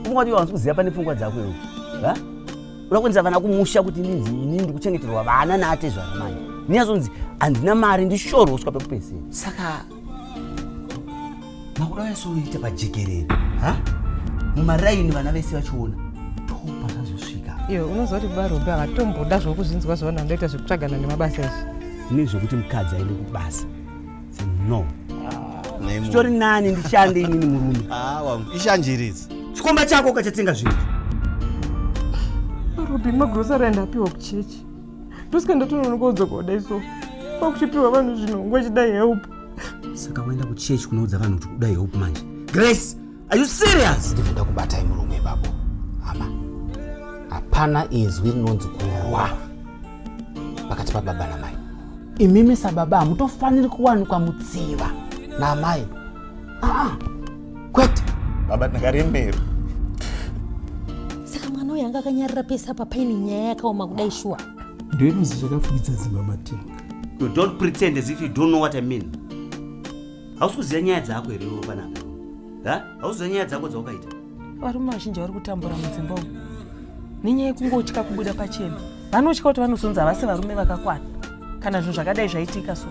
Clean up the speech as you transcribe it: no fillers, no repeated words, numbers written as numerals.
pfungwa ndiyo kuziya pane pfungwa dzako iwe. Ha? Urakwanisa vana kumusha kuti inini ndikuchengeterwa vana naate zvaramanya. Nyazonzi andina mari ndishoro usvika pekupesera. Saka makudai soita pajekerere. Ha? Mumaraini vana vese vachiona. Topa zvazosvika. Iyo unoziva kuti Barombe akatomboda zvokuzvinzwa zvaona ndoita zvekutsvagana nemabasa izvi. Nezvokuti mukadzi aende kubasa. No. Stori nani ndishande inini murume. Wangu ishanjirizi. Chikomba chako kachatenga zvinhu. Barombe magrosari andapiwa kuchechi. Ndosika ndatononokodza kuda iso. Kwakuchipiwa vanhu zvinhu chidai help. Saka waenda kuchechi kunoudza vanhu kuti kudai help manje. Grace, are you serious? Ndinoda kubata murume babo. Hama. Hapana izwi rinonzi kurwa pakati pababa namai. Imimi sababa mutofanira kuwanikwa mutsiva namai. Kwete baba ndakarembera. Saka mwana uyu anga akanyarira pesa apa paine nyaya yakaoma kudai shuwa. Ndiwe muzi zvakafukidza dzimba matenga. You don't pretend as if you don't know what I mean. Hausi kuziya nyaya dzako here iwe panapa. Ha? Hausi kuziya nyaya dzako dzawakaita. Varume vazhinji vari kutambura mudzimba umu. Nenyaya yekungotya kubuda pachena. Vanotya kuti vanozonzi havasi varume vakakwana. Kana zvinhu zvakadai zvaitika so.